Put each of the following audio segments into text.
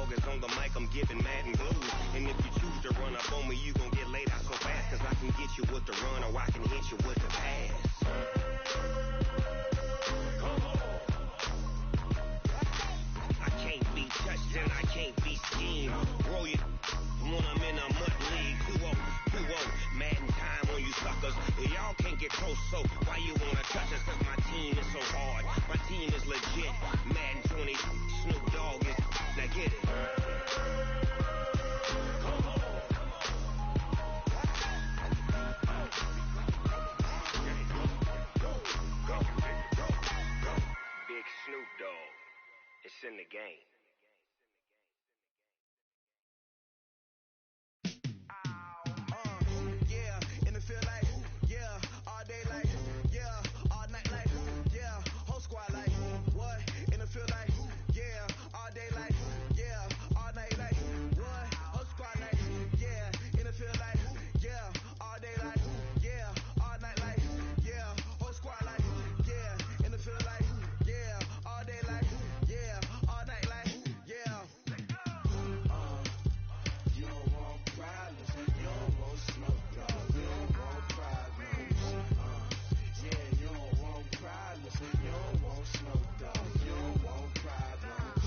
dog is on the mic, I'm giving mad and blues. And if you choose to run up on me, you gon' get laid out so fast. Cause I can get you with the run or I can hit you with the pass. I can't be touched and I can't be schemed. Roll you when I'm in a mud league. Who won't? Mad in time on you suckers. Y'all can't get close, so why you wanna touch us? Cause my team is so hard. My team is legit. Madden 20, Snoop Dogg is. Now get it. Big Snoop Dogg. It's in the game. Yeah, and it feel like, yeah, all day like, yeah, all night like, yeah, whole squad like, what? And it feel like, yeah, all day like, yeah, all night like, what? Whole squad like, yeah, and it feel like, yeah, all day like, yeah, all night like, yeah, whole squad like, yeah, and it feel like, yeah, all day like, yeah, all night like, yeah. You don't want problems, you don't want smoke, dog. You don't want problems. Yeah, you don't want problems, you don't want smoke, dog. You don't want problems.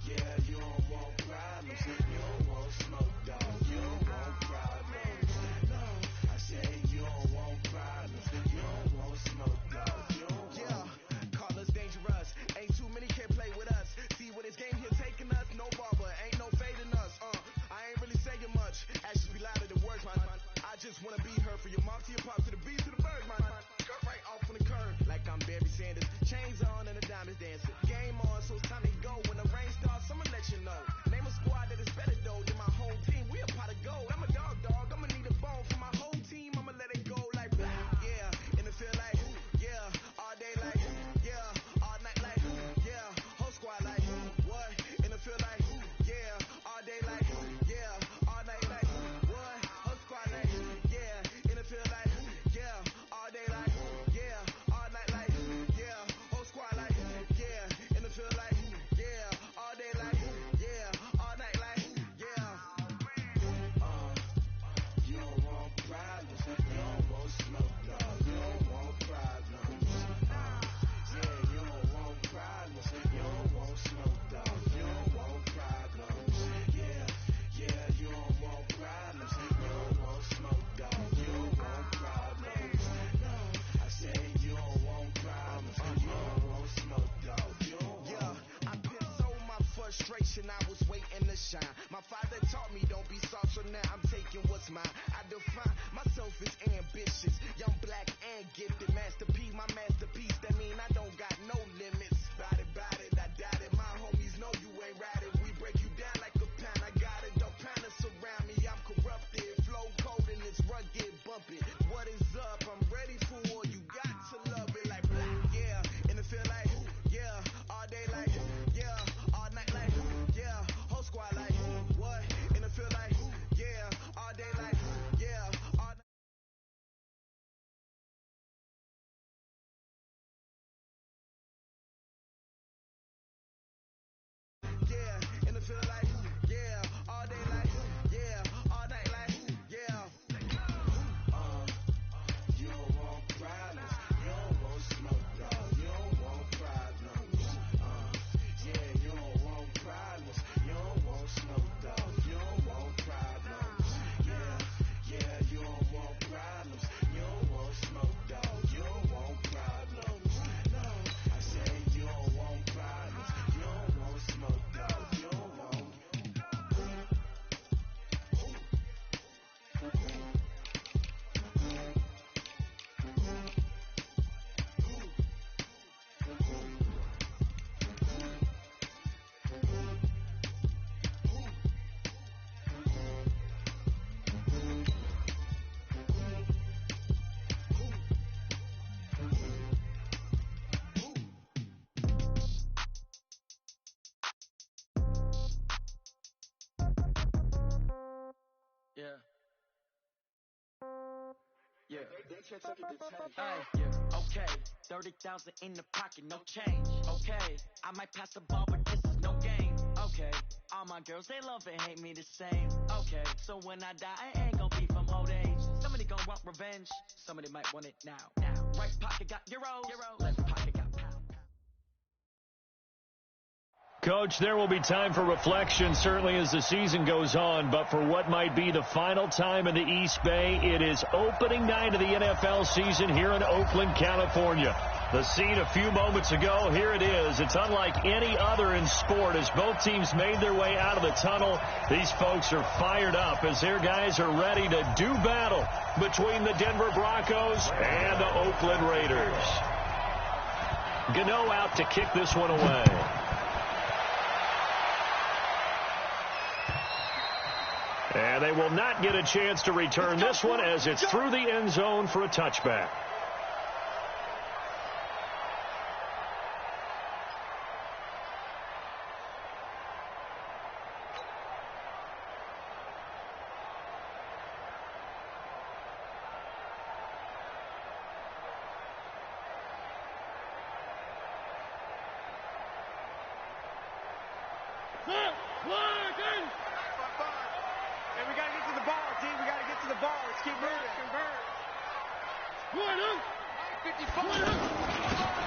Yeah, you don't want problems, you don't want smoke, dog. You don't want problems. No, I say you don't want problems, you don't want smoke, dog. You don't want. Call us dangerous. Ain't too many can play with us. See where this game here taking us. No barber, ain't no fading us. I ain't really saying much. Actions be louder than words, man. I just wanna be heard from your mom to your pop to the beat to the bird, man. Cut right off on the curb like I'm Barry Sanders. Chains on and the diamonds dancing. Game on, so it's time to go. When the rain starts, I'ma let you know. Name a squad that is better though than my home team. We a pot of gold. I'm a dog. I'ma need a bone for my whole team. I'ma let it go like blah. Yeah, and it feel like, yeah, all day like, yeah, all night like, yeah, whole squad like, what? And it feel like, yeah, all day like, yeah, all night like, what? Whole squad like, yeah, and it feel like, yeah, all day like, yeah, all night like, yeah, whole squad like, yeah, and it feel like, yeah, all day like, yeah, all night like, yeah. You don't want problems, you don't want smoke, dog. You don't want problems. Yeah, you don't want problems, you don't want smoke, dog. You don't want problems. Yeah, you don't want problems, you don't want smoke, dog. You don't want problems. No, I say you don't want problems, you don't want smoke, dog. You don't want. Yeah, I pissed so my frustration, I was waiting to shine. My father taught me don't be soft, so now I'm taking what's mine. I define myself as ambitious, young, black, and gifted. Master P, my masterpiece, that mean I don't got no limits. Bout it, I doubt it. My homies know you ain't right it. We break you down like a pound. I got it, don't pound to surround me. I'm corrupted, flow cold and it's rugged, bumping. What is up? I'm ready for war. You got to love it like blah. Yeah, and it feel like, yeah, all day like, yeah, all night like, yeah, whole squad like, what? And it feel like, yeah, all day like, yeah, all night. Yeah, and it feel like, yeah, all day like, yeah, all night like, yeah. You don't want problems, you don't want smoke, dog. You don't want problems. Yeah, you don't want problems, you don't want smoke, dog. You don't want problems. Yeah, you don't want problems, you don't want smoke, dog. You don't want problems. No, I say you don't want problems, you don't want smoke, dog. You don't want. Yeah. Yeah. Hey, yeah. Okay. 30,000 in the pocket, no change. Okay. I might pass the ball, but this is no game. Okay. Okay, all my girls, they love and hate me the same. Okay, so when I die, I ain't gonna be from old age. Somebody gonna want revenge, somebody might want it now. Right pocket got euros, left pocket got pound. Coach, there will be time for reflection, certainly as the season goes on, but for what might be the final time in the East Bay, it is opening night of the NFL season here in Oakland, California. The scene a few moments ago, here it is. It's unlike any other in sport as both teams made their way out of the tunnel. These folks are fired up as their guys are ready to do battle between the Denver Broncos and the Oakland Raiders. Gano out to kick this one away. And they will not get a chance to return this one as it's through the end zone for a touchback.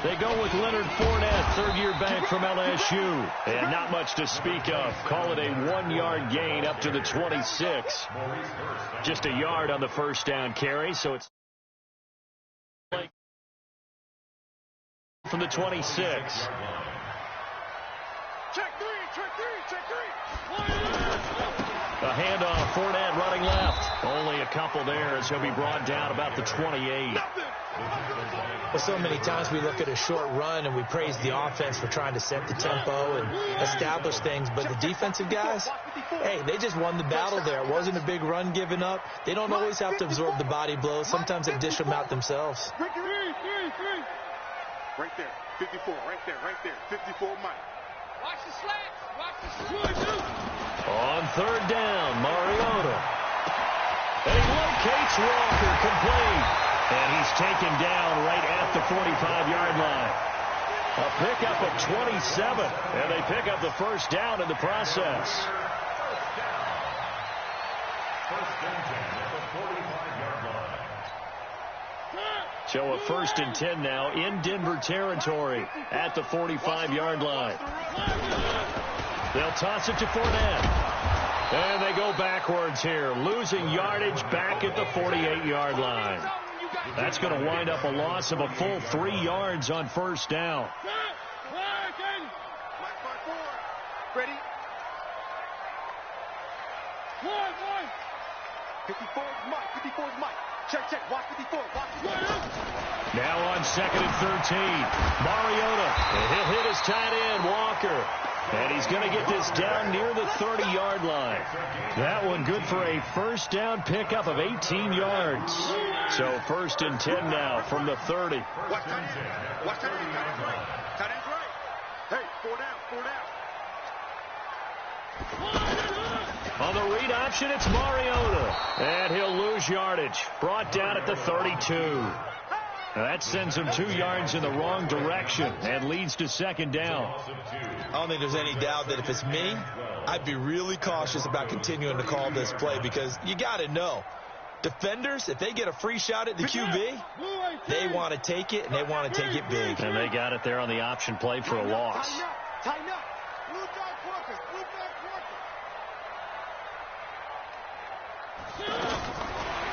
They go with Leonard Fournette, third-year back from LSU. And not much to speak of. Call it a 1-yard gain up to the 26. Just a yard on the first down carry, so it's from the 26. Check three. A handoff, Fournette running left. Only a couple there as he'll be brought down about the 28. Well, so many times we look at a short run and we praise the offense for trying to set the tempo and establish things, but the defensive guys, hey, they just won the battle there. It wasn't a big run given up. They don't always have to absorb the body blows. Sometimes they dish them out themselves. Right there, 54, right there, 54 Mike. Watch the slants. On third down, Mariota. And he locates Walker, complete. And he's taken down right at the 45-yard line. A pickup of 27, and they pick up the first down in the process. So a 1st and 10 now in Denver territory at the 45-yard line. They'll toss it to Fournette. And they go backwards here, losing yardage back at the 48-yard line. That's going to wind up a loss of a full 3 yards on first down. Ready? 54 is Mike. Check. Watch 54. Now on 2nd and 13. Mariota. And he'll hit his tight end, Walker. And he's going to get this down near the 30-yard line. That one good for a first down pickup of 18 yards. So 1st and 10 now from the 30. Watch tight end. Tight end's right. Hey, 4 down. On the read option, it's Mariota. And he'll lose yardage. Brought down at the 32. Now that sends him 2 yards in the wrong direction and leads to 2nd down. I don't think there's any doubt that if it's me, I'd be really cautious about continuing to call this play because you got to know. Defenders, if they get a free shot at the QB, they want to take it, and they want to take it big. And they got it there on the option play for a loss. Tighten up. Blue back workers.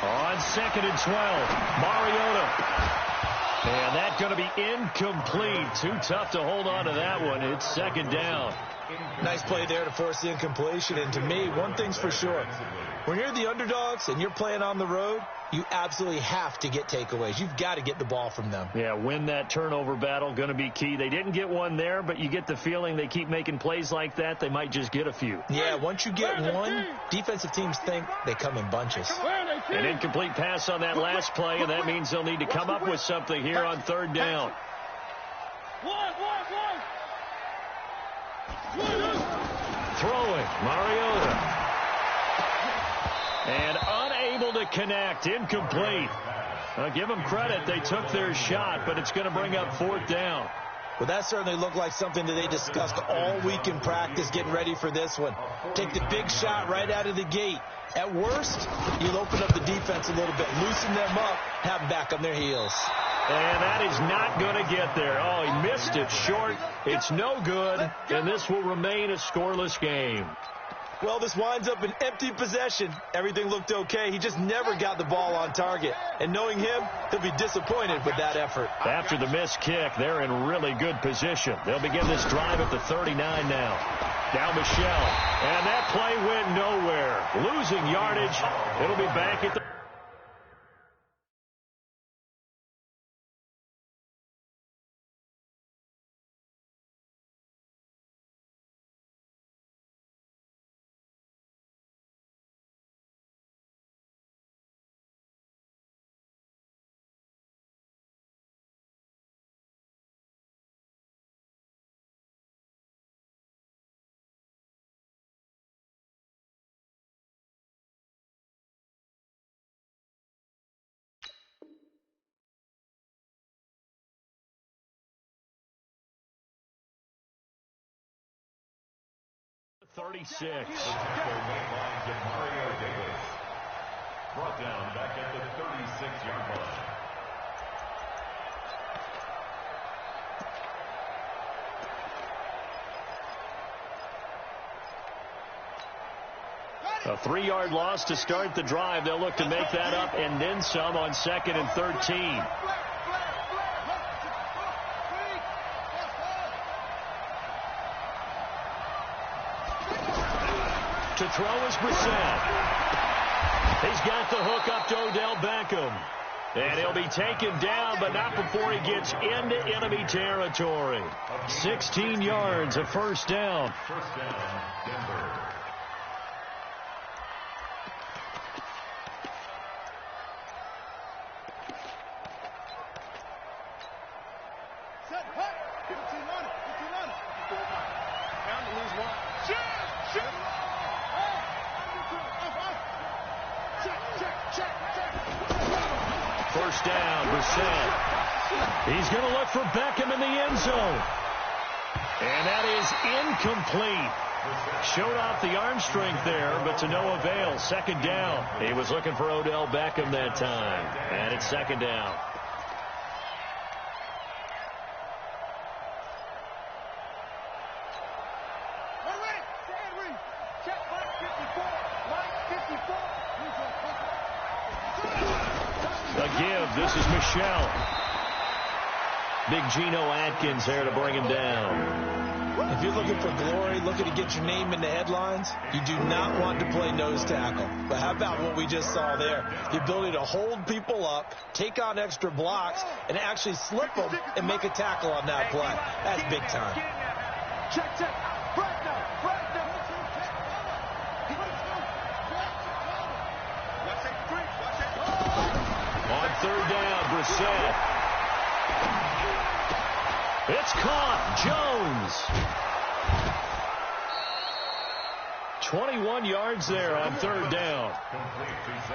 On 2nd and 12, Mariota. And that's going to be incomplete. Too tough to hold on to that one. It's 2nd down. Nice play there to force the incompletion. And to me, one thing's for sure. When you're the underdogs and you're playing on the road, you absolutely have to get takeaways. You've got to get the ball from them. Yeah, win that turnover battle, going to be key. They didn't get one there, but you get the feeling they keep making plays like that, they might just get a few. Yeah, once you get one, defensive teams think they come in bunches. An incomplete pass on that last play, and that means they'll need to come up with something here on 3rd down. Throwing, Mariota. And unable to connect, incomplete. Give them credit, they took their shot, but it's going to bring up 4th down. Well, that certainly looked like something that they discussed all week in practice getting ready for this one. Take the big shot right out of the gate. At worst, you'll open up the defense a little bit, loosen them up, have them back on their heels. And that is not going to get there. Oh, he missed it short. It's no good, and this will remain a scoreless game. Well, this winds up an empty possession. Everything looked okay. He just never got the ball on target. And knowing him, he'll be disappointed with that effort. After the missed kick, they're in really good position. They'll begin this drive at the 39 now. Now Michelle. And that play went nowhere. Losing yardage. It'll be back at the... .36. Brought down back at the 36-yard line. A 3-yard loss to start the drive. They'll look to make that up and then some on 2nd and 13. To throw is Brissett. He's got the hook up to Odell Beckham. And he'll be taken down, but not before he gets into enemy territory. 16 yards, a first down. First down, Denver. First down, Brissett. He's going to look for Beckham in the end zone. And that is incomplete. Showed off the arm strength there, but to no avail. 2nd down. He was looking for Odell Beckham that time. And it's 2nd down. A give. This is Michelle. Big Geno Atkins there to bring him down. If you're looking for glory, looking to get your name in the headlines, you do not want to play nose tackle. But how about what we just saw there? The ability to hold people up, take on extra blocks, and actually slip them and make a tackle on that play. That's big time. Check. On 3rd down, Brissett. It's caught. Jones. 21 yards there on 3rd down.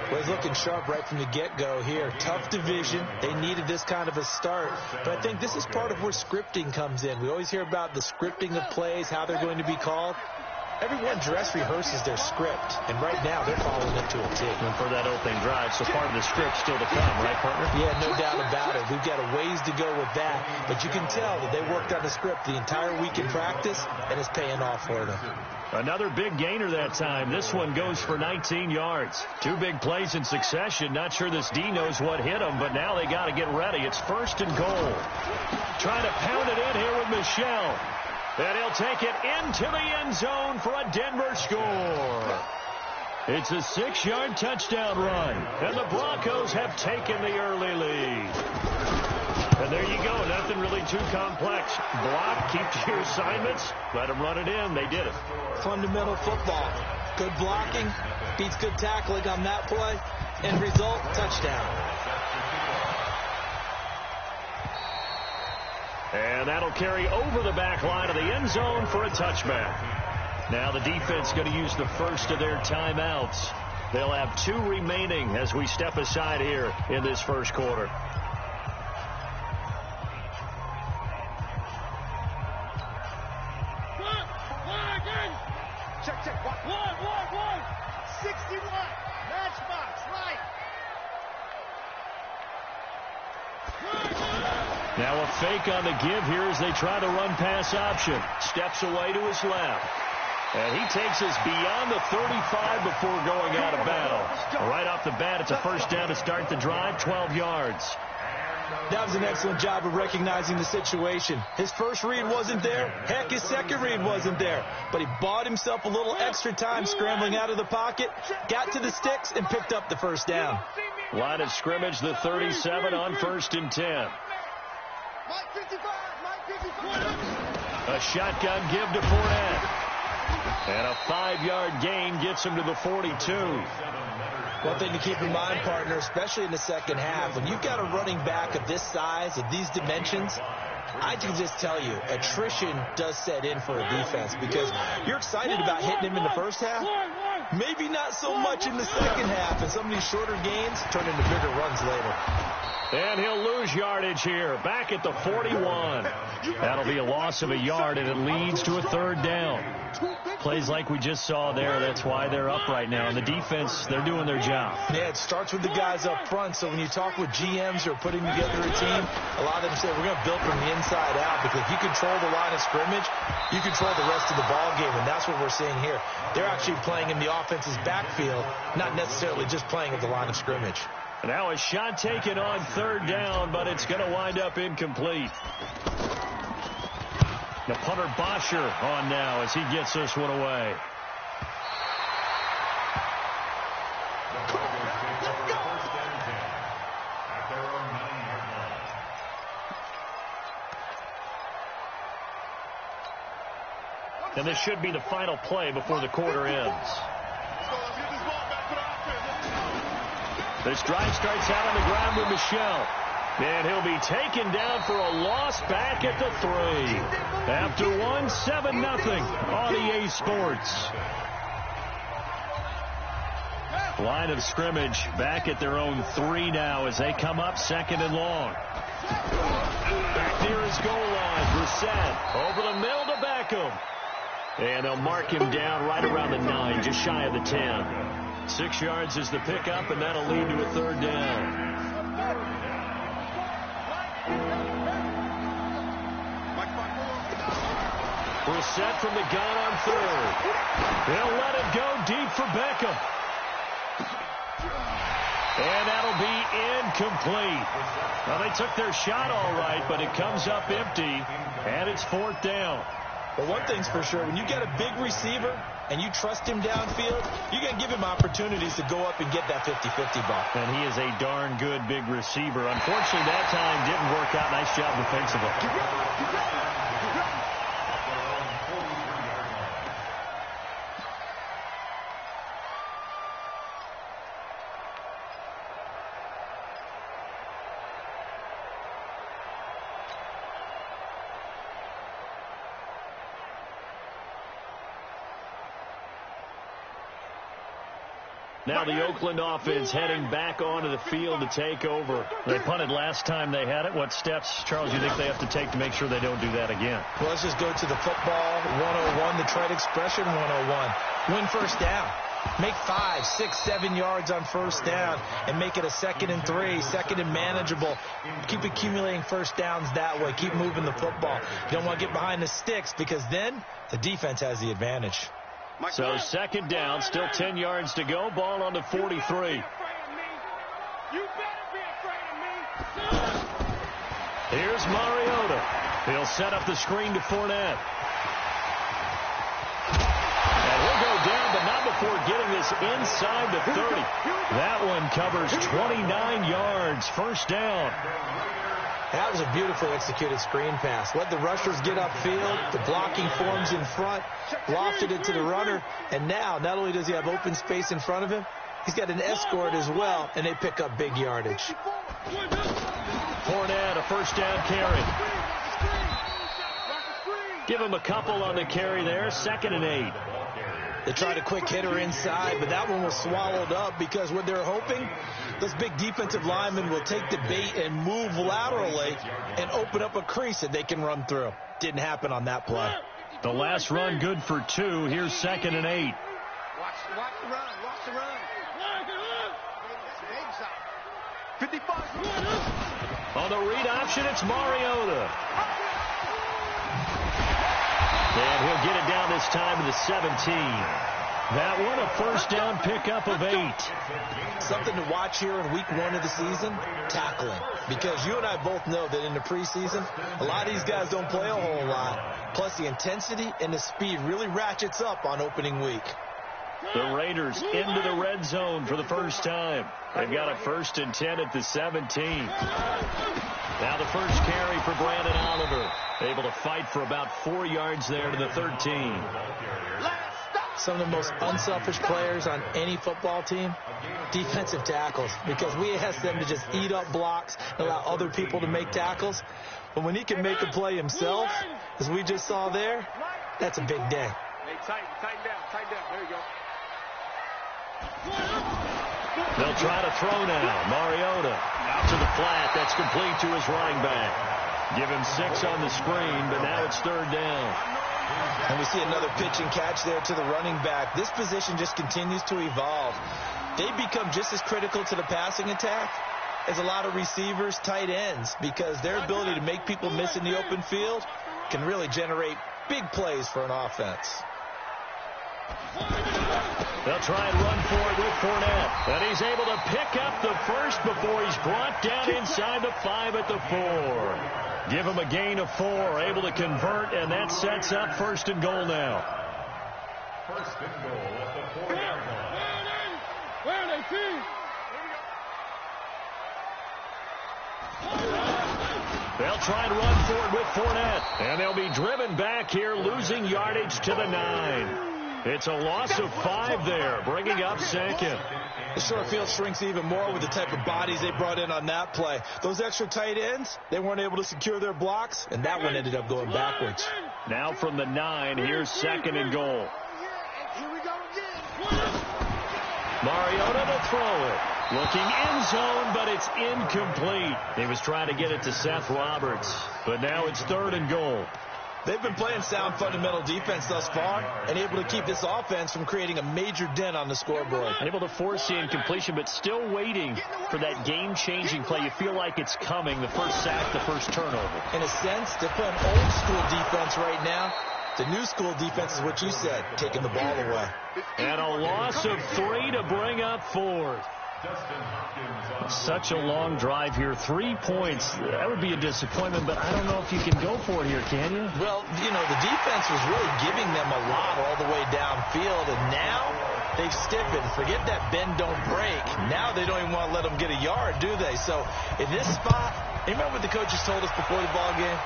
Well, he's looking sharp right from the get-go here. Tough division. They needed this kind of a start. But I think this is part of where scripting comes in. We always hear about the scripting of plays, how they're going to be called. Everyone dress rehearses their script, and right now they're following it to a T. And for that opening drive, so part of the script still to come, right, partner? Yeah, no doubt about it. We've got a ways to go with that, but you can tell that they worked on the script the entire week in practice, and it's paying off for them. Another big gainer that time. This one goes for 19 yards. 2 big plays in succession. Not sure this D knows what hit him, but now they got to get ready. It's 1st and goal. Trying to pound it in here with Michelle. And he'll take it into the end zone for a Denver score. It's a 6-yard touchdown run. And the Broncos have taken the early lead. And there you go. Nothing really too complex. Block, keep to your assignments, let them run it in. They did it. Fundamental football. Good blocking, beats good tackling on that play. End result, touchdown. And that'll carry over the back line of the end zone for a touchback. Now the defense going to use the first of their timeouts. They'll have 2 remaining as we step aside here in this first quarter. Check. One. 61. Matchbox, right. Now a fake on the give here as they try to run pass option. Steps away to his left. And he takes us beyond the 35 before going out of bounds. Right off the bat, it's a first down to start the drive, 12 yards. That was an excellent job of recognizing the situation. His first read wasn't there. Heck, his second read wasn't there. But he bought himself a little extra time scrambling out of the pocket, got to the sticks, and picked up the first down. Line of scrimmage, the 37 on 1st and 10. A shotgun give to Fournette. And a 5-yard gain gets him to the 42. One thing to keep in mind, partner, especially in the second half, when you've got a running back of this size, of these dimensions, I can just tell you, attrition does set in for a defense because you're excited about hitting him in the first half. Maybe not so much in the second half, and some of these shorter gains turn into bigger runs later. And he'll lose yardage here, back at the 41. That'll be a loss of a yard, and it leads to a 3rd down. Plays like we just saw there, that's why they're up right now. And the defense, they're doing their job. Yeah, it starts with the guys up front. So when you talk with GMs who are putting together a team, a lot of them say, we're going to build from the inside out. Because if you control the line of scrimmage, you control the rest of the ball game. And that's what we're seeing here. They're actually playing in the offense's backfield, not necessarily just playing at the line of scrimmage. And now a shot taken on 3rd down, but it's going to wind up incomplete. The punter Bosher on now as he gets this one away. And this should be the final play before the quarter ends. This drive starts out on the ground with Michel. And he'll be taken down for a loss back at the 3. After 1, 7-0 on EA Sports. Line of scrimmage back at their own 3 now as they come up 2nd and long. Back near his goal line. Brissett over the middle to Beckham. And they'll mark him down right around the 9, just shy of the 10. 6 yards is the pickup, and that'll lead to a 3rd down. Brissett from the gun on 3rd. They'll let it go deep for Beckham. And that'll be incomplete. Well, they took their shot all right, but it comes up empty, and it's 4th down. But one thing's for sure, when you get a big receiver and you trust him downfield, you're going to give him opportunities to go up and get that 50-50 ball. And he is a darn good big receiver. Unfortunately, that time didn't work out. Nice job defensively. Now the Oakland offense heading back onto the field to take over. They punted last time they had it. What steps, Charles, do you think they have to take to make sure they don't do that again? Well, let's just go to the football 101, the trade expression 101. Win first down. Make 5, 6, 7 yards on first down and make it a 2nd and 3, 2nd and manageable. Keep accumulating first downs that way. Keep moving the football. You don't want to get behind the sticks because then the defense has the advantage. So 2nd down, still 10 yards to go. Ball on the 43. Here's Mariota. He'll set up the screen to Fournette. And he'll go down, but not before getting this inside the 30. That one covers 29 yards. First down. That was a beautifully executed screen pass. Let the rushers get upfield. The blocking forms in front. Lofted it to the runner. And now, not only does he have open space in front of him, he's got an escort as well, and they pick up big yardage. Fournette, a first down carry. Give him a couple on the carry there. 2nd and 8. They tried a quick hitter inside, but that one was swallowed up because what they're hoping, those big defensive linemen will take the bait and move laterally and open up a crease that they can run through. Didn't happen on that play. The last run good for 2. Here's 2nd and 8. Watch the run. Watch the run. 55. On the read option, it's Mariota. And he'll get it down this time to the 17. That one a first down pickup of 8. Something to watch here in week 1 of the season, tackling. Because you and I both know that in the preseason, a lot of these guys don't play a whole lot. Plus the intensity and the speed really ratchets up on opening week. The Raiders into the red zone for the first time. They've got a 1st and 10 at the 17. Now the first carry for Brandon Oliver. Able to fight for about 4 yards there to the 13. Some of the most unselfish players on any football team, defensive tackles, because we ask them to just eat up blocks and allow other people to make tackles. But when he can make a play himself, as we just saw there, that's a big day. Hey, tighten down. There you go. They'll try to throw now. Mariota out to the flat. That's complete to his running back. Give him 6 on the screen, but now it's 3rd down. And we see another pitch and catch there to the running back. This position just continues to evolve. They become just as critical to the passing attack as a lot of receivers, tight ends, because their ability to make people miss in the open field can really generate big plays for an offense. They'll try and run for it with Fournette. And he's able to pick up the first before he's brought down inside the 5 at the 4. Give him a gain of 4, able to convert, and that sets up 1st and goal now. 1st and goal at the 4-yard line. Where are they, team? They'll try and run for it with Fournette. And they'll be driven back here, losing yardage to the 9. It's a loss of 5 there, bringing up 2nd. The short field shrinks even more with the type of bodies they brought in on that play. Those extra tight ends, they weren't able to secure their blocks, and that one ended up going backwards. Now from the 9, here's 2nd and goal. Here we go again. Mariota to throw it. Looking end zone, but it's incomplete. He was trying to get it to Seth Roberts, but now it's 3rd and goal. They've been playing sound fundamental defense thus far and able to keep this offense from creating a major dent on the scoreboard. Able to force the incompletion, but still waiting for that game-changing play. You feel like it's coming, the first sack, the first turnover. In a sense, they're playing old-school defense right now. The new school defense is what you said, taking the ball away. And a loss of 3 to bring up 4th. Such a long drive here. 3 points. That would be a disappointment, but I don't know if you can go for it here, can you? Well, you know, the defense was really giving them a lot all the way downfield, and now they've stiffened. Forget that bend, don't break. Now they don't even want to let them get a yard, do they? So in this spot, remember what the coaches told us before the ball game?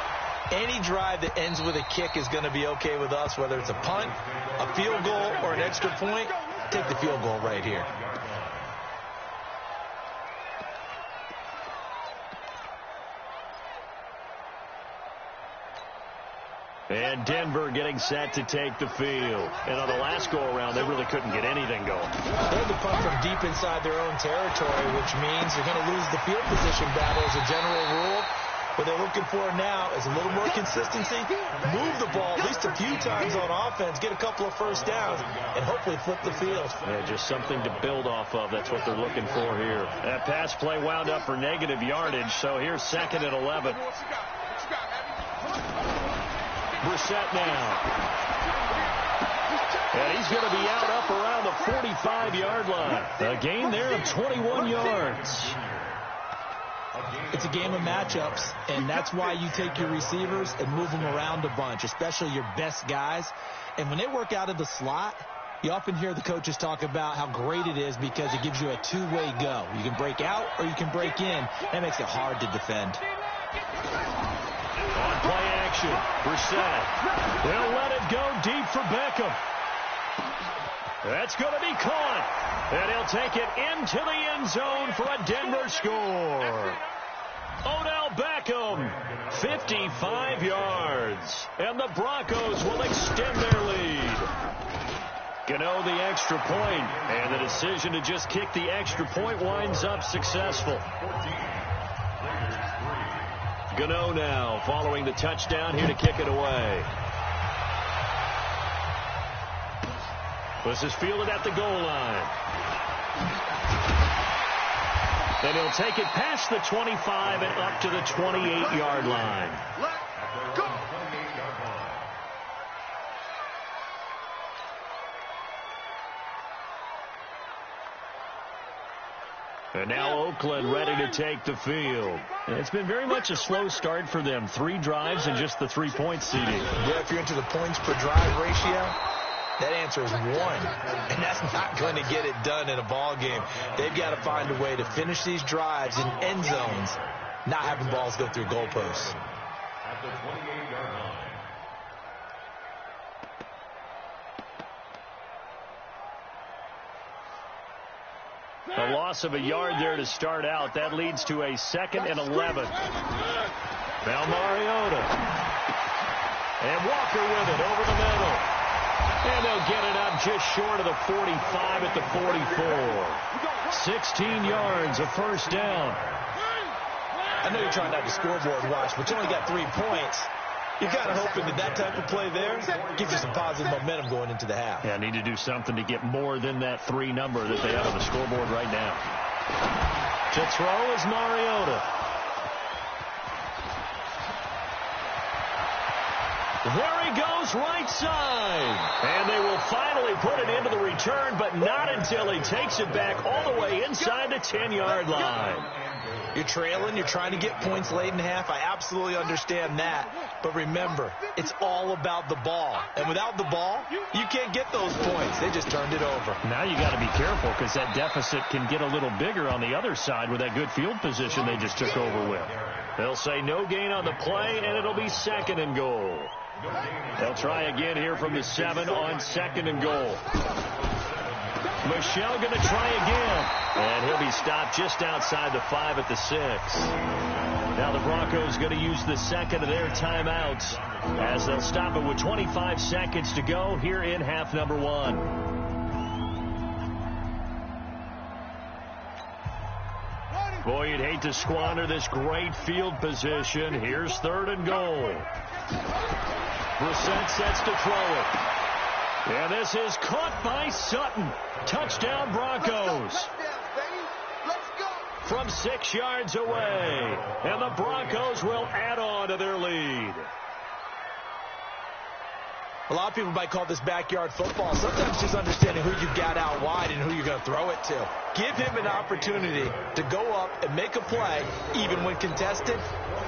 Any drive that ends with a kick is going to be okay with us, whether it's a punt, a field goal, or an extra point. Take the field goal right here. And Denver getting set to take the field. And on the last go-around, they really couldn't get anything going. They had to punt from deep inside their own territory, which means you're going to lose the field position battle as a general rule. What they're looking for now is a little more consistency, move the ball at least a few times on offense, get a couple of first downs, and hopefully flip the field. Yeah, just something to build off of. That's what they're looking for here. That pass play wound up for negative yardage, so here's 2nd and 11. Brissett now. And he's going to be out up around the 45-yard line. A gain there of 21 yards. It's a game of matchups, and that's why you take your receivers and move them around a bunch, especially your best guys. And when they work out of the slot, you often hear the coaches talk about how great it is because it gives you a two-way go. You can break out or you can break in. That makes it hard to defend. On play action, Brissett. They'll let it go deep for Beckham. That's going to be caught. And he'll take it into the end zone for a Denver score. Odell Beckham, 55 yards. And the Broncos will extend their lead. Gano the extra point, and the decision to just kick the extra point winds up successful. Gano now following the touchdown here to kick it away. This is fielded at the goal line. Then he'll take it past the 25 and up to the 28-yard line. Let's go. And now Oakland ready to take the field. It's been very much a slow start for them. 3 drives and just the 3-point seeding. Yeah, if you're into the points per drive ratio, that answer is 1. And that's not going to get it done in a ball game. They've got to find a way to finish these drives in end zones, not having balls go through goalposts. At the 28-yard line. A loss of a yard there to start out. That leads to a 2nd and 11. Now Mariota. And Walker with it over the middle. And they'll get it up just short of the 45 at the 44. 16 yards, a first down. I know you're trying not to scoreboard watch, but you only got 3 points. You're kind of hoping that type of play there gives you some positive momentum going into the half. Yeah, need to do something to get more than that 3 number that they have on the scoreboard right now. To throw is Mariota. There he goes, right side. And they will finally put it into the return, but not until he takes it back all the way inside the 10-yard line. You're trailing, you're trying to get points late in half. I absolutely understand that. But remember, it's all about the ball. And without the ball, you can't get those points. They just turned it over. Now you got to be careful because that deficit can get a little bigger on the other side with that good field position they just took over with. They'll say no gain on the play, and it'll be 2nd and goal. They'll try again here from the 7 on 2nd and goal. Michelle going to try again. And he'll be stopped just outside the 5 at the 6. Now the Broncos going to use the 2nd of their timeouts as they'll stop it with 25 seconds to go here in half number 1. Boy, you'd hate to squander this great field position. Here's 3rd and goal. Brissett sets to throw it. And this is caught by Sutton. Touchdown Broncos. From 6 yards away. And the Broncos will add on to their lead. A lot of people might call this backyard football. Sometimes just understanding who you got out wide and who you're going to throw it to. Give him an opportunity to go up and make a play, even when contested.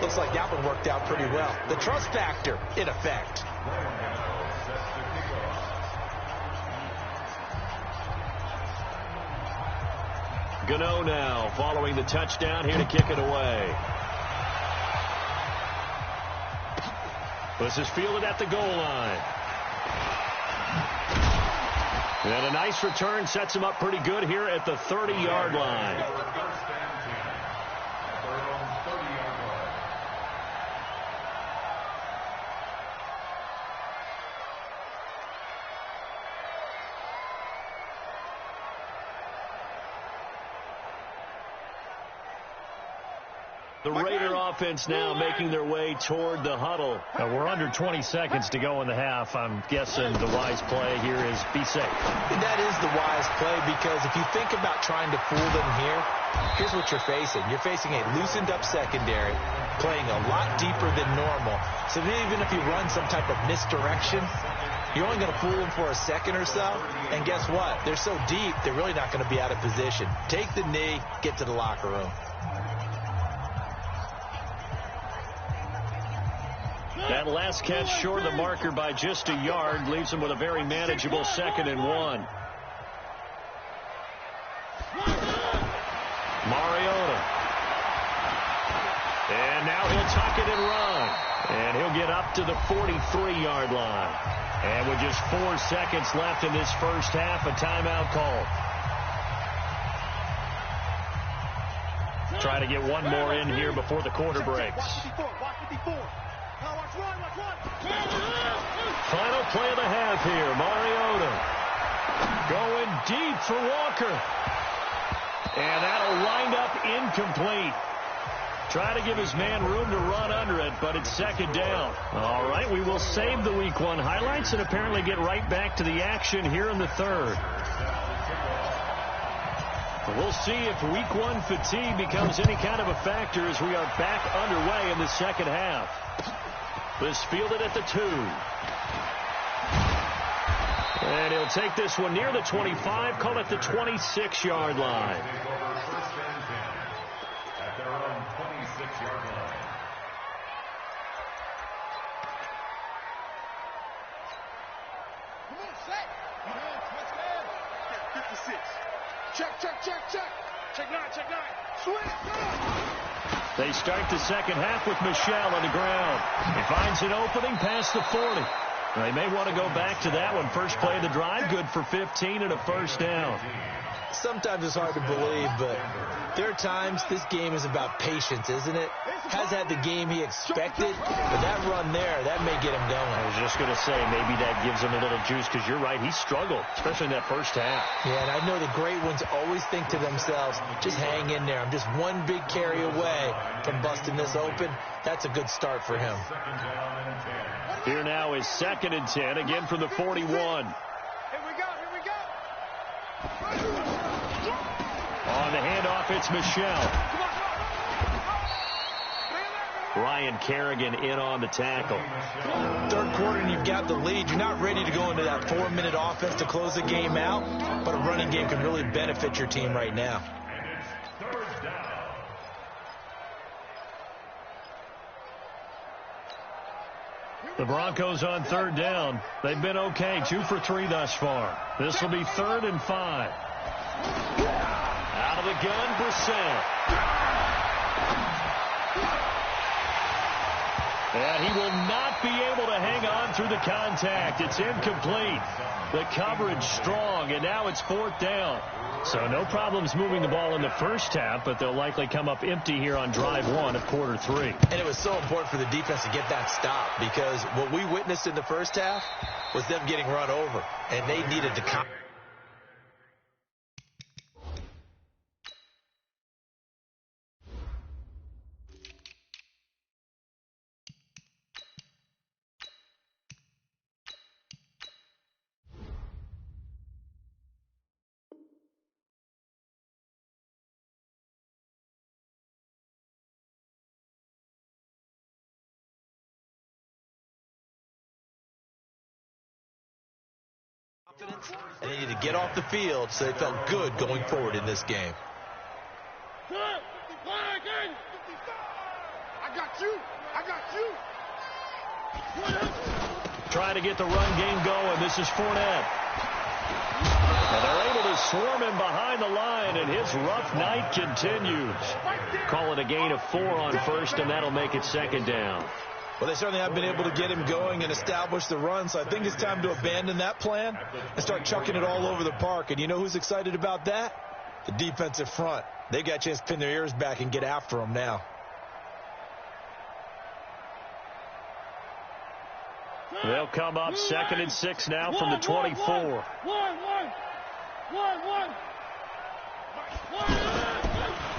Looks like that one worked out pretty well. The trust factor, in effect. Gano now following the touchdown here to kick it away. This is fielded at the goal line. And a nice return sets him up pretty good here at the 30-yard line. The Raider offense now making their way toward the huddle. We're under 20 seconds to go in the half. I'm guessing the wise play here is be safe. And that is the wise play because if you think about trying to fool them here, here's what you're facing. You're facing a loosened up secondary, playing a lot deeper than normal. So even if you run some type of misdirection, you're only going to fool them for a second or so. And guess what? They're so deep, they're really not going to be out of position. Take the knee, get to the locker room. That last catch short of the marker by just a yard leaves him with a very manageable 2nd and 1. Mariota. And now he'll tuck it and run. And he'll get up to the 43-yard line. And with just 4 seconds left in this first half, a timeout call. Try to get one more in here before the quarter breaks. Final play of the half here. Mariota going deep for Walker. And that'll wind up incomplete. Try to give his man room to run under it, but it's second down. All right, we will save the Week 1 highlights and apparently get right back to the action here in the third. We'll see if Week 1 fatigue becomes any kind of a factor as we are back underway in the second half. This fielded at the 2. And he'll take this one near the 25, call it the 26-yard line. At their own 26-yard line. Come on, set. Touchdown. 56. Check. Check 9. Swing. They start the second half with Michel on the ground. He finds an opening past the 40. They may want to go back to that one. First play of the drive, good for 15 and a first down. Sometimes it's hard to believe, but there are times this game is about patience, isn't it? Has had the game he expected, but that run there, that may get him going. I was just going to say, maybe that gives him a little juice, because you're right, he struggled, especially in that first half. Yeah, and I know the great ones always think to themselves, just hang in there. I'm just one big carry away from busting this open. That's a good start for him. Here now is 2nd and 10, again from the 41. Here we go. On the handoff, it's Michel. Ryan Kerrigan in on the tackle. Third quarter and you've got the lead. You're not ready to go into that 4-minute offense to close the game out, but a running game can really benefit your team right now. And it's 3rd down. The Broncos on 3rd down. They've been okay, 2 for 3 thus far. This will be 3rd and 5. Out of the gun, Brissett. And he will not be able to hang on through the contact. It's incomplete. The coverage strong, and now it's 4th down. So no problems moving the ball in the first half, but they'll likely come up empty here on drive 1 of quarter 3. And it was so important for the defense to get that stop, because what we witnessed in the first half was them getting run over, and they needed to come. And they need to get off the field so they felt good going forward in this game. I got you. Trying to get the run game going. This is Fournette. And they're able to swarm him behind the line, and his rough night continues. Call it a gain of 4 on first, and that'll make it 2nd down. Well, they certainly have been able to get him going and establish the run, so I think it's time to abandon that plan and start chucking it all over the park. And you know who's excited about that? The defensive front. They got a chance to pin their ears back and get after him now. They'll come up 2nd and 6 now from the 24.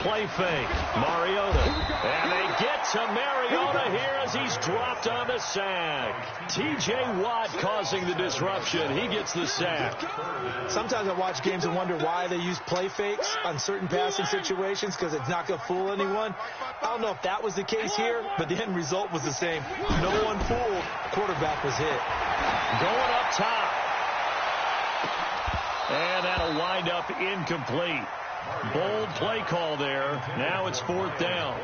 Play fake. Mariota. And they get to Mariota here as he's dropped on the sack. T.J. Watt causing the disruption. He gets the sack. Sometimes I watch games and wonder why they use play fakes on certain passing situations, because it's not going to fool anyone. I don't know if that was the case here, but the end result was the same. No one fooled. Quarterback was hit. Going up top. And that'll wind up incomplete. Bold play call there. Now it's 4th down.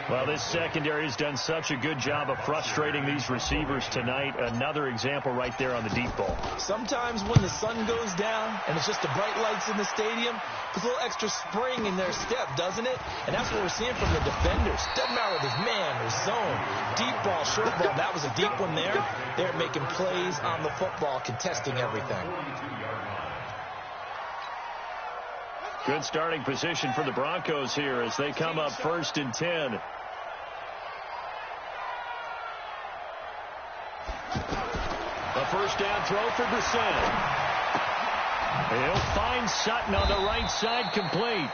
Well, this secondary has done such a good job of frustrating these receivers tonight. Another example right there on the deep ball. Sometimes when the sun goes down and it's just the bright lights in the stadium, there's a little extra spring in their step, doesn't it? And that's what we're seeing from the defenders. Doesn't matter if it's man or zone, deep ball, short ball. That was a deep one there. They're making plays on the football, contesting everything. Good starting position for the Broncos here as they come up 1st and 10. A first down throw for Brissett. He'll find Sutton on the right side, complete.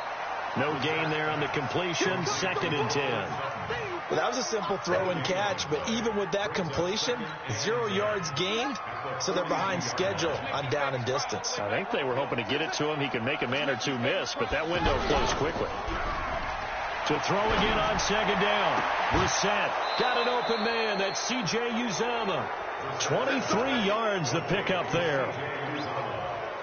No gain there on the completion. 2nd and 10. Well, that was a simple throw and catch, but even with that completion, 0 yards gained, so they're behind schedule on down and distance. I think they were hoping to get it to him. He could make a man or two miss, but that window closed quickly. To throw again on 2nd down. Brissett got an open man. That's C.J. Uzomah. 23 yards the pickup there.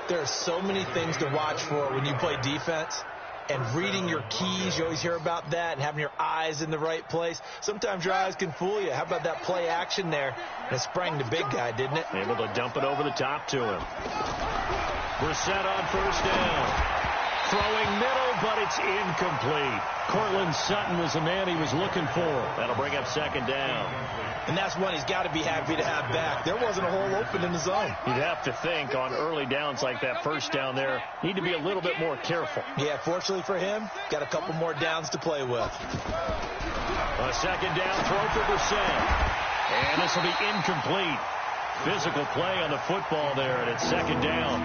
There are so many things to watch for when you play defense. And reading your keys, you always hear about that, and having your eyes in the right place. Sometimes your eyes can fool you. How about that play action there? And it sprang the big guy, didn't it? Able to dump it over the top to him. Brissett on 1st down. Throwing middle, but it's incomplete. Cortland Sutton was the man he was looking for. That'll bring up 2nd down. And that's one he's got to be happy to have back. There wasn't a hole open in the zone. You'd have to think on early downs like that 1st down there, need to be a little bit more careful. Yeah, fortunately for him, got a couple more downs to play with. A 2nd down throw for Brissett. And this will be incomplete. Physical play on the football there, and it's 2nd down.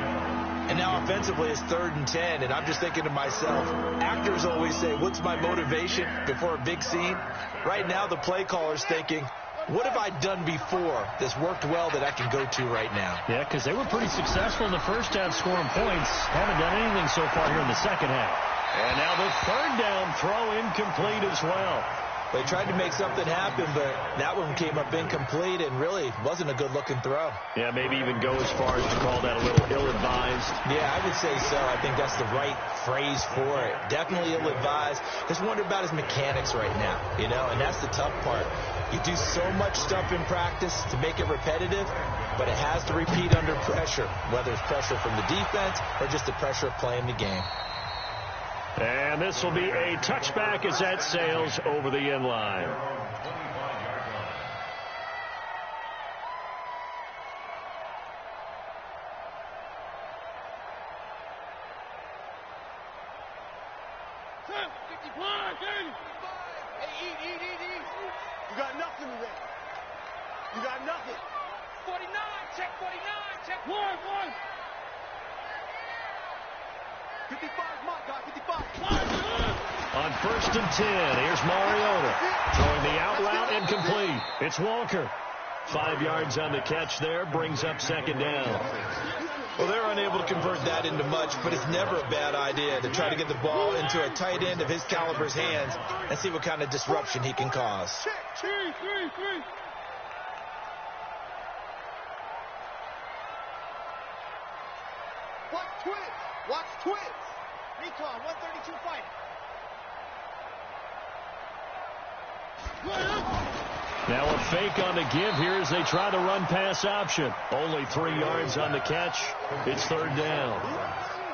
And now offensively it's 3rd and 10, and I'm just thinking to myself, actors always say, what's my motivation before a big scene? Right now the play caller's thinking, what have I done before that's worked well that I can go to right now? Yeah, because they were pretty successful in the 1st half scoring points. Haven't done anything so far here in the 2nd half. And now the 3rd down throw incomplete as well. They tried to make something happen, but that one came up incomplete and really wasn't a good-looking throw. Yeah, maybe even go as far as to call that a little ill-advised. Yeah, I would say so. I think that's the right phrase for it. Definitely ill-advised. Just wonder about his mechanics right now, you know, and that's the tough part. You do so much stuff in practice to make it repetitive, but it has to repeat under pressure, whether it's pressure from the defense or just the pressure of playing the game. And this will be a touchback as that sails over the end line. Hey, eat. You got nothing today. You got nothing. 49, check 49, check 1. 55 is my guy, 55. On 1st and 10, here's Mariota. Throwing the out route incomplete. It's Walker. 5 yards on the catch there, brings up 2nd down. Well, they're unable to convert that into much, but it's never a bad idea to try to get the ball into a tight end of his caliber's hands and see what kind of disruption he can cause. Check, 3. Watch twins. Recon, 132 fighting. Now a fake on the give here as they try to run pass option. Only 3 yards on the catch. It's 3rd down.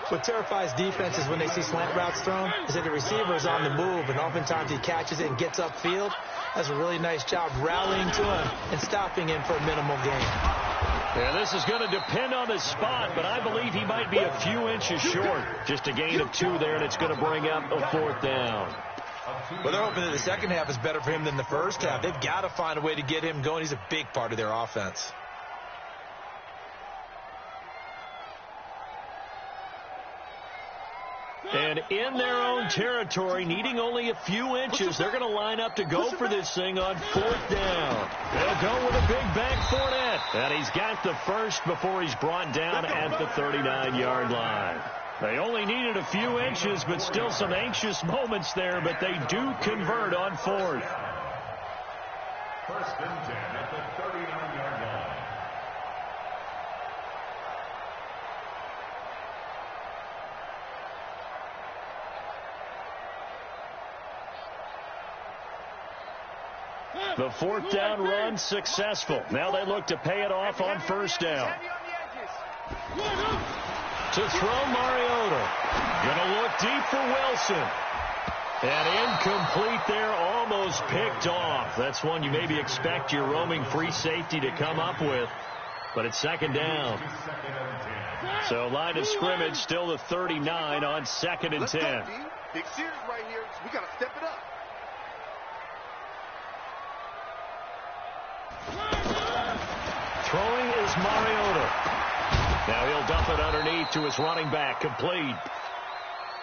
What terrifies defenses when they see slant routes thrown is that the receiver is on the move, and oftentimes he catches it and gets upfield. Does a really nice job rallying to him and stopping him for a minimal gain. And this is going to depend on his spot, but I believe he might be a few inches short. Just a gain of 2 there, and it's going to bring up a 4th down. Well, they're hoping that the 2nd half is better for him than the 1st half. They've got to find a way to get him going. He's a big part of their offense. And in their own territory, needing only a few inches, they're going to line up to go for this thing on 4th down. They'll go with a big back Fournette. And he's got the first before he's brought down at the 39-yard line. They only needed a few inches, but still some anxious moments there, but they do convert on 4th. 1st and 10 at the 39-yard line. The 4th down run successful. Now they look to pay it off on 1st down. To throw Mariota. Going to look deep for Wilson. And incomplete there, almost picked off. That's one you maybe expect your roaming free safety to come up with. But it's 2nd down. So line of scrimmage still the 39 on 2nd and 10. Big series right here. We got to step it up. Throwing is Mariota. Now he'll dump it underneath to his running back, complete.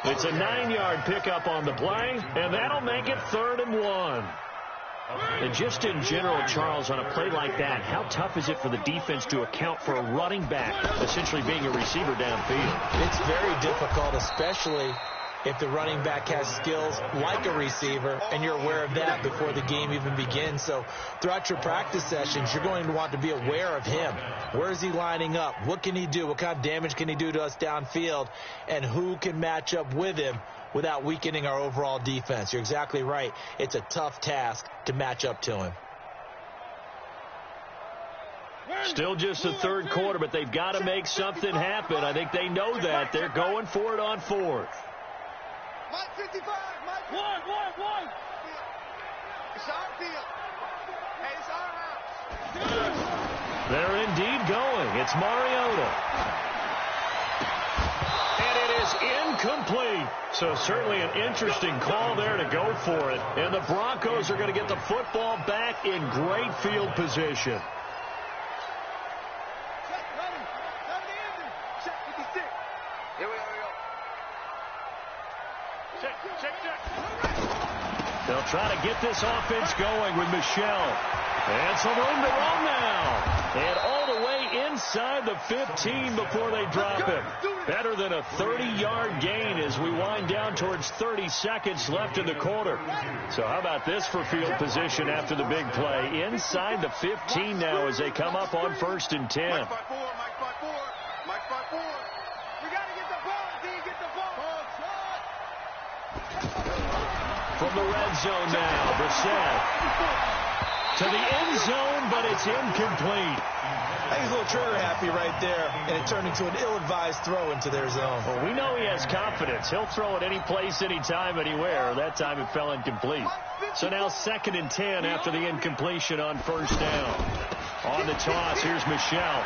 It's a 9-yard pickup on the play, and that'll make it 3rd and 1. And just in general, Charles, on a play like that, how tough is it for the defense to account for a running back essentially being a receiver downfield? It's very difficult, especially if the running back has skills like a receiver, and you're aware of that before the game even begins. So throughout your practice sessions, you're going to want to be aware of him. Where is he lining up? What can he do? What kind of damage can he do to us downfield? And who can match up with him without weakening our overall defense? You're exactly right. It's a tough task to match up to him. Still just the 3rd quarter, but they've got to make something happen. I think they know that. They're going for it on 4th. Mike 55, Mike. One. It's our field. Hey, it's our house. They're indeed going. It's Mariota. And it is incomplete. So certainly an interesting call there to go for it. And the Broncos are going to get the football back in great field position. They'll try to get this offense going with Michelle. And some room to run now. And all the way inside the 15 before they drop him. Better than a 30-yard gain as we wind down towards 30 seconds left in the quarter. So how about this for field position after the big play? Inside the 15 now as they come up on 1st and 10. Mike 5-4. We got to get the ball. Get the ball. From the red zone now, Brissett to the end zone, but it's incomplete. I think he's a little trigger happy right there, and it turned into an ill-advised throw into their zone. Well, we know he has confidence. He'll throw it any place, anytime, anywhere. That time it fell incomplete. So now 2nd and 10 after the incompletion on 1st down. On the toss, here's Michelle.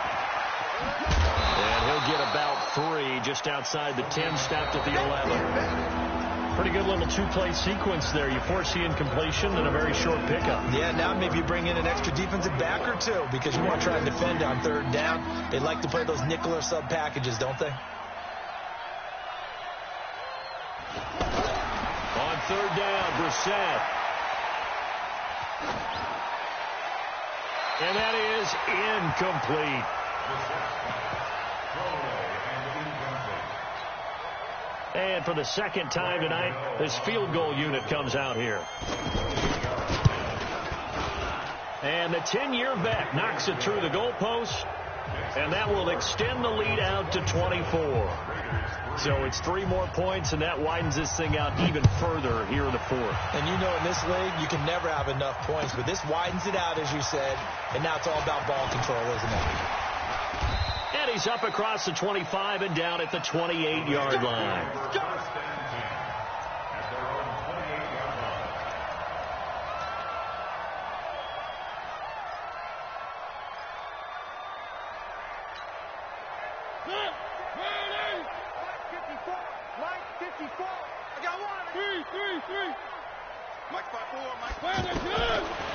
And he'll get about 3 just outside the 10, stopped at the 11. Pretty good little 2-play sequence there. You force the incompletion and a very short pickup. Yeah, now maybe you bring in an extra defensive back or 2 because you want to try and defend on 3rd down. They like to play those nickel or sub packages, don't they? On 3rd down, Brissett. And that is incomplete. And for the 2nd time tonight, this field goal unit comes out here. And the 10-year vet knocks it through the goalpost, and that will extend the lead out to 24. So it's 3 more points, and that widens this thing out even further here in the 4th. And you know in this league, you can never have enough points, but this widens it out, as you said, and now it's all about ball control, isn't it? And he's up across the 25 and down at the 28-yard line.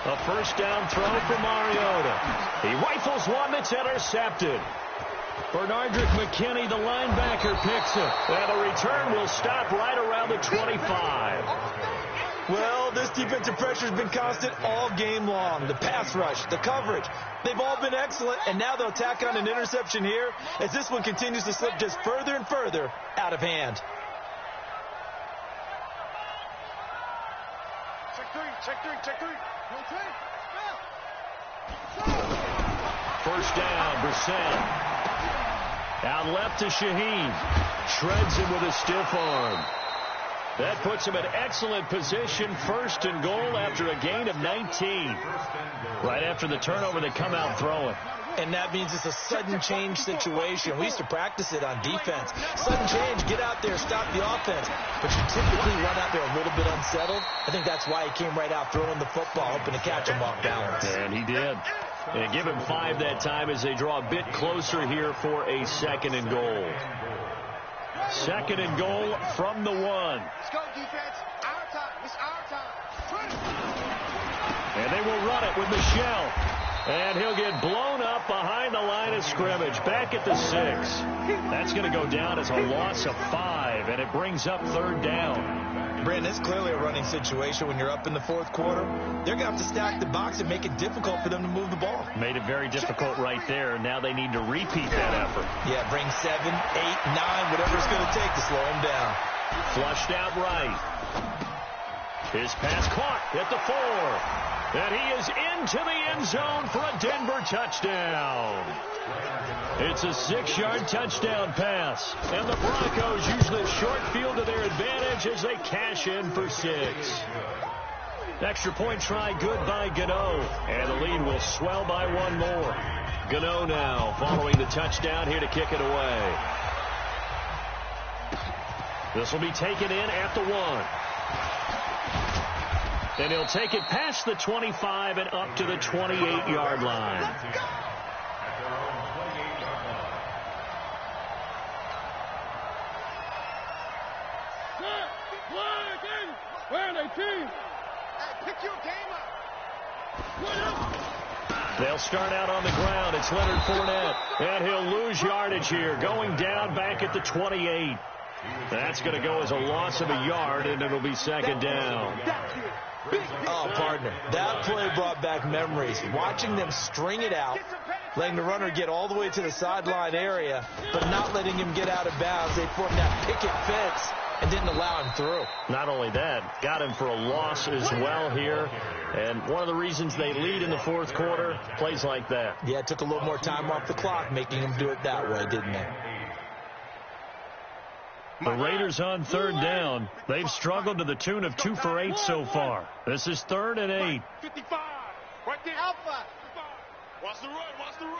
A 1st down throw for Mariota. He rifles one that's intercepted. Bernardrick McKinney, the linebacker, picks it. And the return will stop right around the 25. Well, this defensive pressure has been constant all game long. The pass rush, the coverage, they've all been excellent, and now they'll tack on an interception here as this one continues to slip just further and further out of hand. Check three. 1st down, Brissett. Out left to Shaheen. Shreds him with a stiff arm. That puts him in excellent position. 1st and goal after a gain of 19. Right after the turnover, they come out throwing. And that means it's a sudden change situation. We used to practice it on defense. Sudden change, get out there, stop the offense. But you typically run out there a little bit unsettled. I think that's why he came right out throwing the football, hoping to catch him off balance. And he did. And give him 5 that time as they draw a bit closer here for a 2nd and goal. 2nd and goal from the 1. Let's go, defense. Our time. It's our time. And they will run it with Michelle. And he'll get blown up behind the line of scrimmage, back at the 6. That's going to go down as a loss of 5, and it brings up 3rd down. Brandon, it's clearly a running situation when you're up in the 4th quarter. They're going to have to stack the box and make it difficult for them to move the ball. Made it very difficult right there. Now they need to repeat that effort. Yeah, bring 7, 8, 9, whatever it's going to take to slow him down. Flushed out right. His pass caught at the 4. And he is into the end zone for a Denver touchdown. It's a 6-yard touchdown pass. And the Broncos use the short field to their advantage as they cash in for 6. Extra point try good by Gano. And the lead will swell by 1 more. Gano now following the touchdown here to kick it away. This will be taken in at the 1. And he'll take it past the 25 and up to the 28-yard line. Pick your game up. They'll start out on the ground. It's Leonard Fournette. And he'll lose yardage here, going down back at the 28. That's going to go as a loss of a yard, and it'll be 2nd down. Oh, partner, that play brought back memories. Watching them string it out, letting the runner get all the way to the sideline area, but not letting him get out of bounds. They formed that picket fence and didn't allow him through. Not only that, got him for a loss as well here. And one of the reasons they lead in the 4th quarter, plays like that. Yeah, it took a little more time off the clock, making him do it that way, didn't it? The Raiders on 3rd down. They've struggled to the tune of 2 for 8 so far. This is 3rd and 8. 55. Right there. Alpha. Watch the run. Watch the run.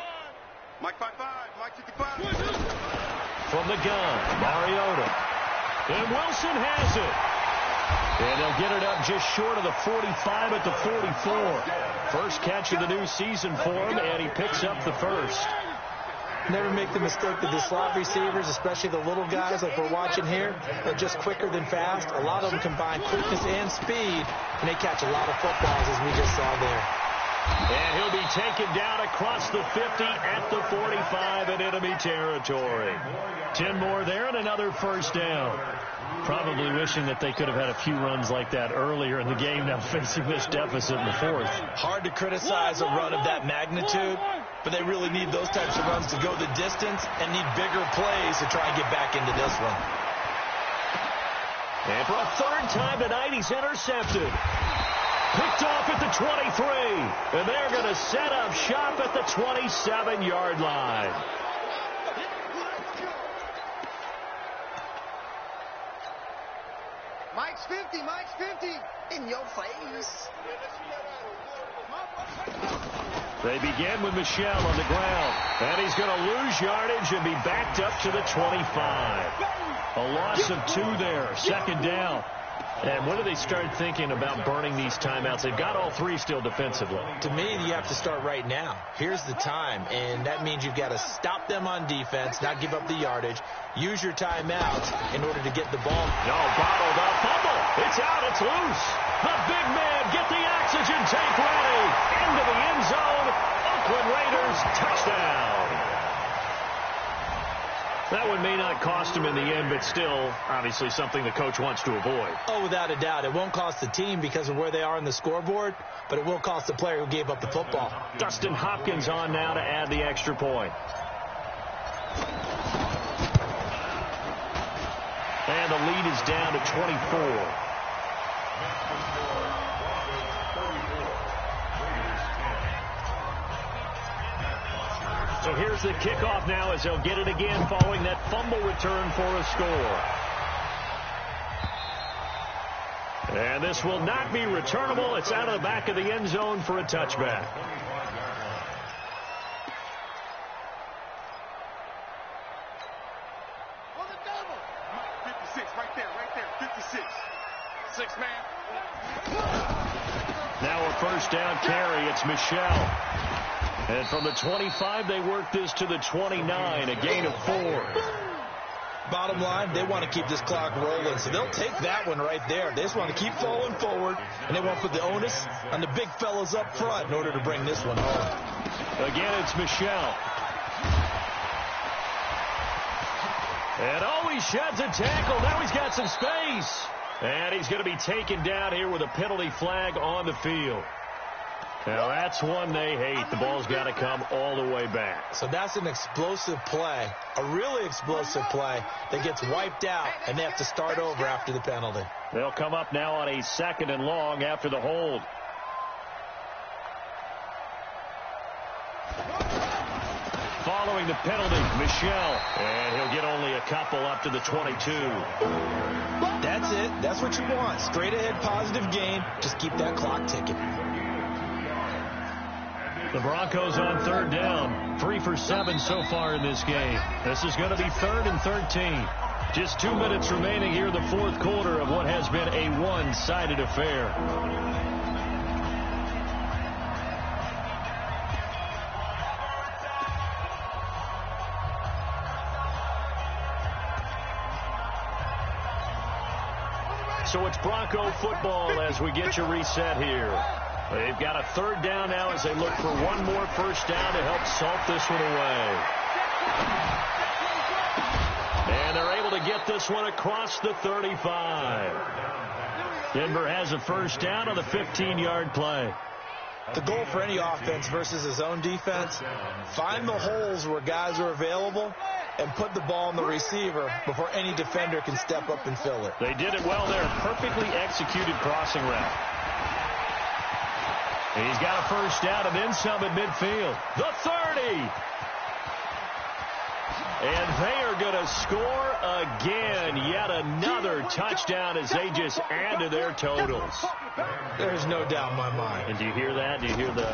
Mike 55. Mike 55. From the gun, Mariota. And Wilson has it. And they'll get it up just short of the 45 at the 44. First catch of the new season for him, and he picks up the first. Never make the mistake that the slot receivers, especially the little guys like we're watching here, are just quicker than fast. A lot of them combine quickness and speed, and they catch a lot of footballs, as we just saw there. And he'll be taken down across the 50 at the 45 in enemy territory. 10 more there and another first down. Probably wishing that they could have had a few runs like that earlier in the game, now facing this deficit in the 4th. Hard to criticize a run of that magnitude, but they really need those types of runs to go the distance and need bigger plays to try and get back into this one. And for a 3rd time tonight, he's intercepted. Picked off at the 23. And they're going to set up shop at the 27-yard line. Mike's 50. Mike's 50. In your face. They begin with Michel on the ground. And he's going to lose yardage and be backed up to the 25. A loss of 2 there. 2nd down. And when do they start thinking about burning these timeouts? They've got all 3 still defensively. To me, you have to start right now. Here's the time, and that means you've got to stop them on defense, not give up the yardage, use your timeouts in order to get the ball. No, bottled up, fumble. It's out, it's loose. The big man, get the oxygen tank ready. Into the end zone. Oakland Raiders, touchdown. That one may not cost him in the end, but still, obviously, something the coach wants to avoid. Oh, without a doubt. It won't cost the team because of where they are on the scoreboard, but it will cost the player who gave up the football. Dustin Hopkins on now to add the extra point. And the lead is down to 24. So here's the kickoff now as they'll get it again following that fumble return for a score. And this will not be returnable. It's out of the back of the end zone for a touchback. On the double. 56, right there, 56. 6 man. Now a first down carry. It's Michel. And from the 25, they work this to the 29, a gain of 4. Bottom line, they want to keep this clock rolling, so they'll take that one right there. They just want to keep falling forward, and they want to put the onus on the big fellas up front in order to bring this one home. Again, it's Michelle. And he sheds a tackle. Now he's got some space. And he's going to be taken down here with a penalty flag on the field. Now, that's one they hate. The ball's got to come all the way back. So that's an explosive play, a really explosive play that gets wiped out, and they have to start over after the penalty. They'll come up now on a 2nd and long after the hold. Following the penalty, Michelle. And he'll get only a couple up to the 22. That's it. That's what you want. Straight ahead positive gain. Just keep that clock ticking. The Broncos on 3rd down. 3 for 7 so far in this game. This is going to be 3rd and 13. Just 2 minutes remaining here in the 4th quarter of what has been a one-sided affair. So it's Bronco football as we get you reset here. They've got a 3rd down now as they look for one more first down to help salt this one away. And they're able to get this one across the 35. Denver has a first down on the 15-yard play. The goal for any offense versus his own defense, find the holes where guys are available and put the ball on the receiver before any defender can step up and fill it. They did it well there. Perfectly executed crossing route. He's got a first down and then some at midfield. The 30. And they are going to score again. Yet another touchdown as they just add to their totals. There's no doubt in my mind. And do you hear that? Do you hear the...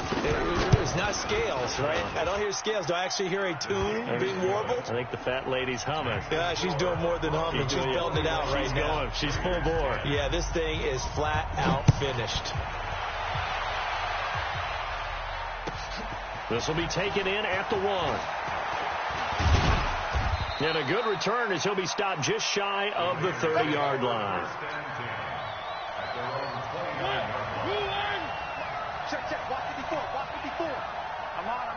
It's not scales, right? I don't hear scales. Do I actually hear a tune being warbled? I think the fat lady's humming. Yeah, she's doing more than humming. She's belting it out right now. She's full bore. Yeah, this thing is flat out finished. This will be taken in at the 1. And a good return as he'll be stopped just shy of the 30-yard line. Check. Block 54. I'm on.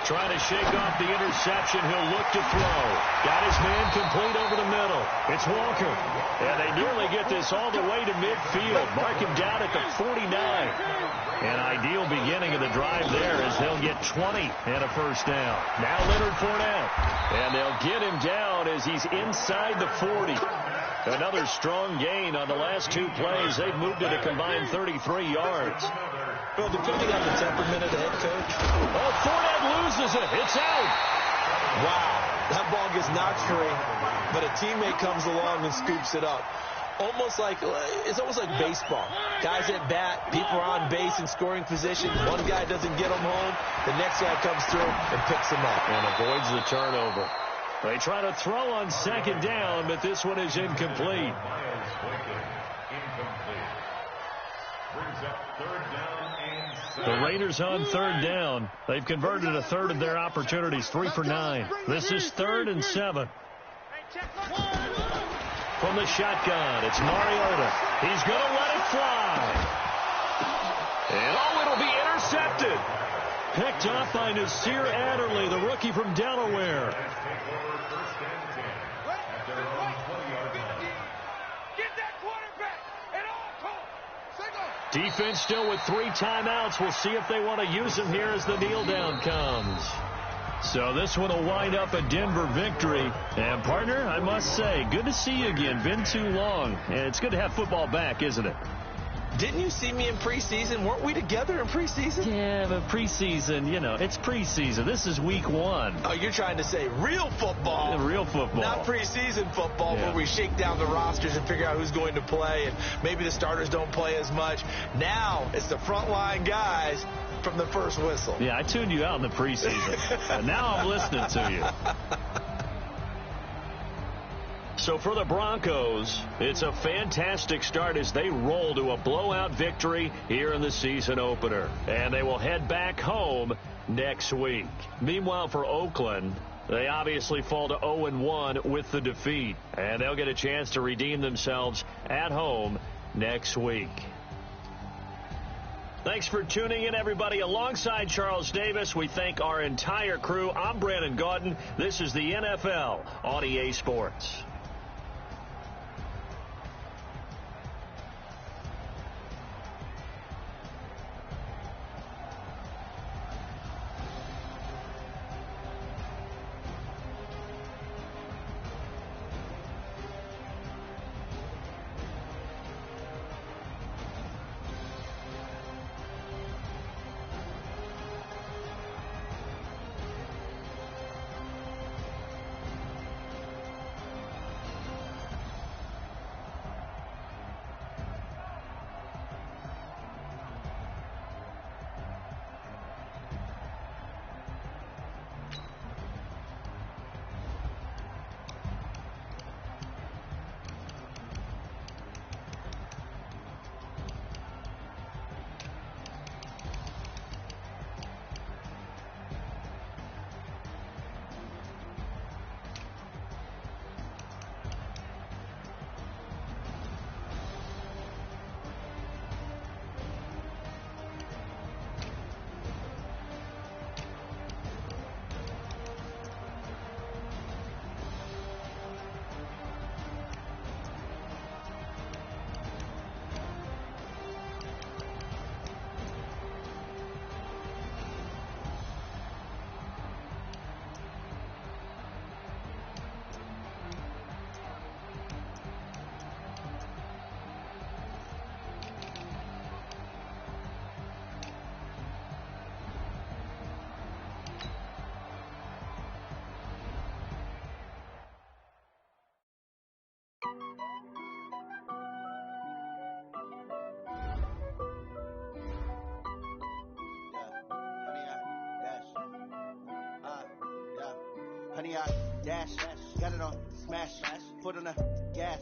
Trying to shake off the interception. He'll look to throw. Got his man complete over the middle. It's Walker. And they nearly get this all the way to midfield. Mark him down at the 49. An ideal beginning of the drive there as they'll get 20 and a first down. Now Leonard Fournette. And they'll get him down as he's inside the 40. Another strong gain on the last 2 plays. They've moved it a combined 33 yards. Well, depending on the temperament of the head coach. Oh, Fournette loses it. It's out. Wow. That ball gets knocked free, but a teammate comes along and scoops it up. It's almost like baseball. Guys at bat, people are on base in scoring position. One guy doesn't get them home. The next guy comes through and picks them up. And avoids the turnover. They try to throw on 2nd down, but this one is incomplete. The Raiders on 3rd down. They've converted a third of their opportunities, 3 for 9. This is 3rd and 7. From the shotgun, it's Mariota. He's going to let it fly. And it'll be intercepted. Picked off by Nasir Adderley, the rookie from Delaware. Defense still with 3 timeouts. We'll see if they want to use them here as the kneel down comes. So this one will wind up a Denver victory. And, partner, I must say, good to see you again. Been too long. And it's good to have football back, isn't it? Didn't you see me in preseason? Weren't we together in preseason? Yeah, but preseason, it's preseason. This is week 1. Oh, you're trying to say real football. Real football. Not preseason football where we shake down the rosters and figure out who's going to play, and maybe the starters don't play as much. Now it's the frontline guys from the first whistle. Yeah, I tuned you out in the preseason. And now I'm listening to you. So for the Broncos, it's a fantastic start as they roll to a blowout victory here in the season opener. And they will head back home next week. Meanwhile, for Oakland, they obviously fall to 0-1 with the defeat. And they'll get a chance to redeem themselves at home next week. Thanks for tuning in, everybody. Alongside Charles Davis, we thank our entire crew. I'm Brandon Gaudin. This is the NFL on EA Sports. Honey, I dash, got it on smash, foot on the gas.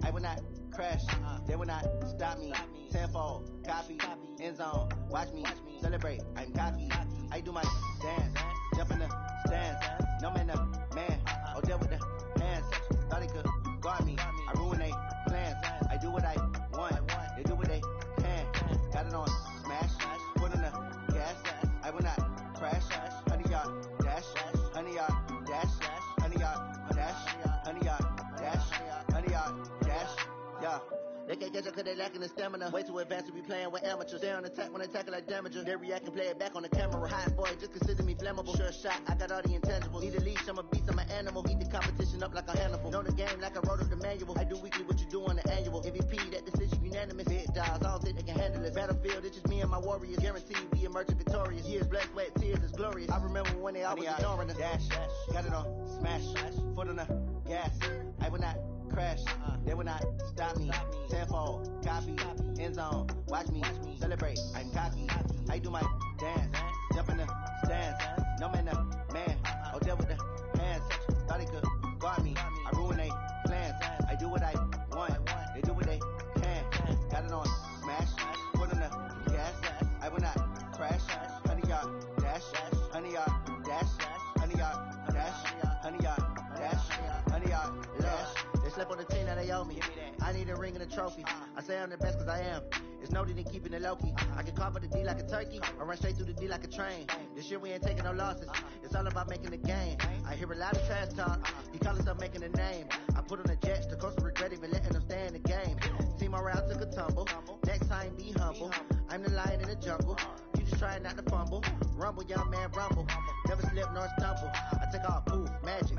I will not crash, they will not stop me. Tenfold, copy, end zone, watch me celebrate. I'm cocky, I do my dance, jump in the stands. No man, the man, oh deal with the hands. Thought they could guard me, I ruin they plans. I do what I want, they do what they can. Got it on smash, foot on the gas. I will not crash, honey, y'all dash, honey, y'all dash, honey, y'all dash, honey, y'all dash, honey, y'all dash, yeah. They can't catch up cause they lacking the stamina. Way too advanced to be playing with amateurs. Stay on attack when they tackle like damager. They react and play it back on the camera. Hot boy, just consider me flammable. Sure shot, I got all the intangibles. Need a leash, I'm a beast, I'm an animal. Eat the competition up like a Hannibal. Know the game like I wrote up the manual. I do weekly what you do on the annual. MVP, that decision unanimous. Big dials, I don't think they can handle it. Battlefield, it's just me and my warriors. Guaranteed we emerge victorious. Years, blood, sweat, tears, it's glorious. I remember when they always ignoring us. Dash, got it on smash, foot on the gas. I will not crash, they will not stop me. Tenfold, copy, end zone, watch me celebrate. I'm cocky, I do my dance, jump in the stands. No man, the man, oh deal with the hands. Thought they could guard me, I ruin they plans. I do what I want, they do what they can. Got it on smash, foot on the gas. I will not crash, honey, y'all dash, honey, y'all dash, honey, y'all dash, honey, y'all dash, honey, y'all dash. They slept on the team, now they owe me. I need a ring and a trophy. I say I'm the best cause I am. It's no need in keeping it low-key. I can carve up the D like a turkey, or run straight through the D like a train. This year we ain't taking no losses. It's all about making the game. I hear a lot of trash talk. He call himself making a name. I put on the Jets, the coach will regret even letting them stay in the game. Team around took a tumble. Next time be humble. I'm the lion in the jungle. You just try not to fumble. Rumble, young man, rumble. Never slip nor stumble. I take all poof, magic.